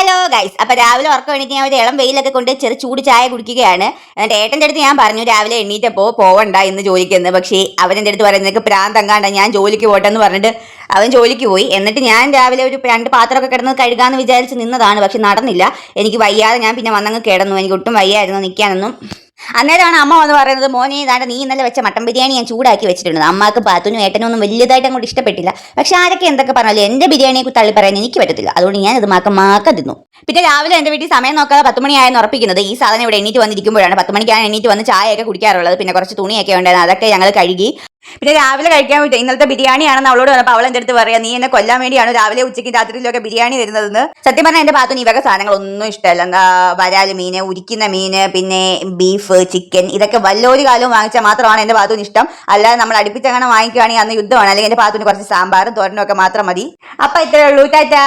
Hello guys, അപ്പൊ രാവിലെ ഉറക്കം എണീറ്റ് ഞാൻ ഒരു ഇളം വെയിലൊക്കെ കൊണ്ട് ചെറു ചൂട് ചായ കുടിക്കുകയാണ്. എന്നിട്ട് ഏട്ടൻ്റെ അടുത്ത് ഞാൻ പറഞ്ഞു രാവിലെ എണീറ്റപ്പോ പോവണ്ട ഇന്ന് ജോലിക്ക്. പക്ഷേ അവൻ്റെ അടുത്ത് പറയുന്നത് പ്രാന്തങ്കാണ്ട, ഞാൻ ജോലിക്ക് പോട്ടെ എന്ന് പറഞ്ഞിട്ട് അവൻ ജോലിക്ക് പോയി. എന്നിട്ട് ഞാൻ രാവിലെ ഒരു 2 പാത്രമൊക്കെ കിടന്ന് കഴുകാന്ന് വിചാരിച്ച് നിന്നതാണ്, പക്ഷെ നടന്നില്ല. എനിക്ക് വയ്യാതെ ഞാൻ പിന്നെ വന്നങ്ങ് കിടന്നു. എനിക്ക് ഒട്ടും വയ്യായിരുന്നു നിൽക്കാനൊന്നും. അന്നേരമാണ് അമ്മ വന്ന് പറയുന്നത്, മോനെ ഇതാണ്ട് നീ ഇന്നലെ വെച്ച മട്ടൻ ബിരിയാണി ഞാൻ ചൂടാക്കി വെച്ചിട്ടുണ്ട്. അമ്മക്ക് പാത്തുനും ഏട്ടനും ഒന്നും വലിയതായിട്ട് അങ്ങോട്ട് ഇഷ്ടപ്പെട്ടില്ല. പക്ഷെ ആരൊക്കെ എന്തൊക്കെ പറഞ്ഞാലും എന്റെ ബിരിയാണിയെ തള്ളി പറയാൻ എനിക്ക് പറ്റത്തില്ല. അതുകൊണ്ട് ഞാൻ ഇത് മാക്കം തിന്നു. പിന്നെ രാവിലെ എന്റെ വീട്ടിൽ സമയം നോക്കാതെ 10 മണിയായെന്ന് ഉറപ്പിക്കുന്നത് ഈ സാധനം ഇവിടെ എണീറ്റ് വന്നിരിക്കുമ്പോഴാണ്. 10 മണിക്കാണ് എണീറ്റ് വന്ന് ചായയൊക്കെ കുടിക്കാറുള്ളത്. പിന്നെ കുറച്ച് തുണിയൊക്കെ ഉണ്ടായിരുന്നു, അതൊക്കെ ഞങ്ങൾ കഴുകി. പിന്നെ രാവിലെ കഴിക്കാൻ വേണ്ടി ഇന്നലത്തെ ബിരിയാണിയാണെന്ന് അവളോട് പറഞ്ഞപ്പോൾ അവൾ എൻ്റെ അടുത്ത് പറയാം, നീ എന്നെ കൊല്ലാൻ വേണ്ടിയാണ് രാവിലെ ഉച്ചയ്ക്ക് രാത്രിയിലൊക്കെ ബിരിയാണി തരുന്നതെന്ന്. സത്യം പറഞ്ഞാൽ എൻ്റെ ഭാഗത്തുനിന്ന് ഇവക സാധനങ്ങളൊന്നും ഇഷ്ടമല്ല. എന്താ വരാല് മീന്, ഉരിക്കുന്ന മീന്, പിന്നെ ബീഫ്, ചിക്കൻ, ഇതൊക്കെ വല്ലൊരു കാലവും വാങ്ങിച്ചാൽ മാത്രമാണ് എൻ്റെ ഭാഗത്തുനിന്ന് ഇഷ്ടം. അല്ലാതെ നമ്മൾ അടുപ്പിച്ചങ്ങനെ വാങ്ങിക്കുകയാണെങ്കിൽ അന്ന് യുദ്ധമാണ്. അല്ലെങ്കിൽ എൻ്റെ ഭാഗത്തുനിന്ന് കുറച്ച് സാമ്പാറും തോരനും ഒക്കെ മാത്രം മതി. അപ്പം ഇത്രയേ ഉള്ളൂ, ടാറ്റാ.